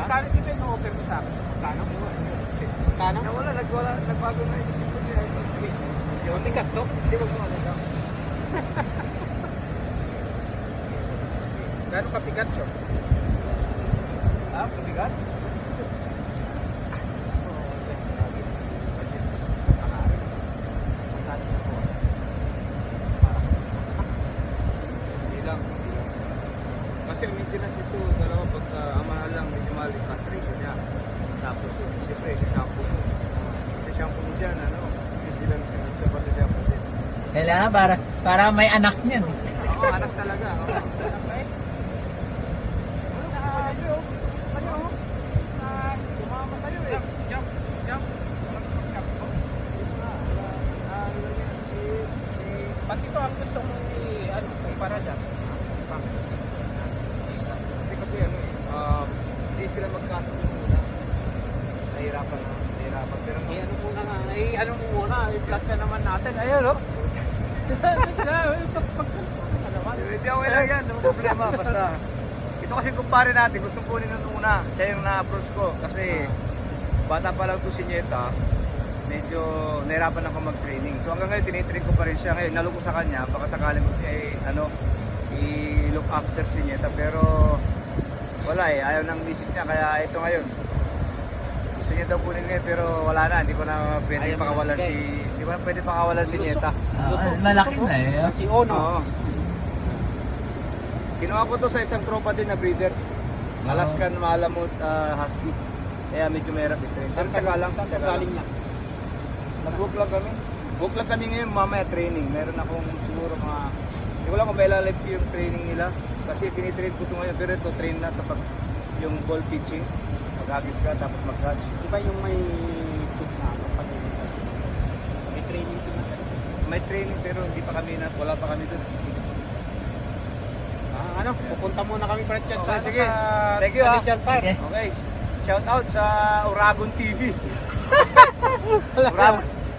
Magkano dito yung offer mo sa akin? Magkano? Magkano? Nagbago na yung isip ko niya. Yung tikat to? Hindi mo mga nagawa. Gano'ng kapigat to? Kabigat? Hindi lang. Kasi maintenance ito, dalawa pagka ang mahal lang, medyo mahal yung cash ratio niya. Tapos yun, siyempre, sa shampoo mo. Sa shampoo mo dyan, hindi lang sa basta shampoo din. Kailangan para may anak niyan. Oo, anak talaga. Oo. Anak na eh. Tumama sa'yo eh. Jump. Ba't ito ang gusto mong ipara dyan? Kasi hindi sila magkasundo muna. Nahirapan. Pero ano mo muna, i-flat ka naman natin. Ayun, no? Hindi ako lang yan, no problema. Basta, ito kasi kumpare natin, gusto kunin nung una. Siya yung na-approach ko. Kasi, bata pa lang to si Nieta, medyo nahirapan ako mag-training. So hanggang ngayon, tinitrain ko pa rin siya. Ngayon, nalo ko sa kanya, baka sakaling gusto niya i-look after si Nieta. Pero, wala ayaw ng misis niya. Kaya ito ngayon, gusto niya daw kunin niya, pero wala na. Hindi ko na pwede pakawalan si Nieta. Malaki na eh. Si Ono. Oo. Kinuha ko to sa isang tropa din na breeder. Alaskan Malamut Husky. Kaya medyo mahirap i-train. Pero taga lang. Galing na. Nag-book lang kami. Book lang kami ngayon, mamaya training. Meron akong siguro mga... Hindi ko lang kung mailalive yung training nila. Kasi tinitrain ko ito ngayon. Pero ito, train na sa yung ball pitching. Mag-hagis ka, tapos mag-catch. Iba yung may tip na may training din na. May training pero hindi pa kami wala pa kami doon. Pupunta muna kami para chat Okay, sige. Thank you, ha. Okay. Okay. Shout out sa Uragon TV.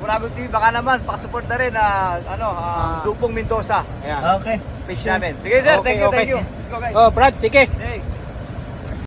Uragon TV, baka naman pakisupport na rin Dupong Mendoza. Ayan. Okay. Page namin. Sige sir, Okay, thank you. okay. Let's go guys. Oh, Brad, sige. Hey.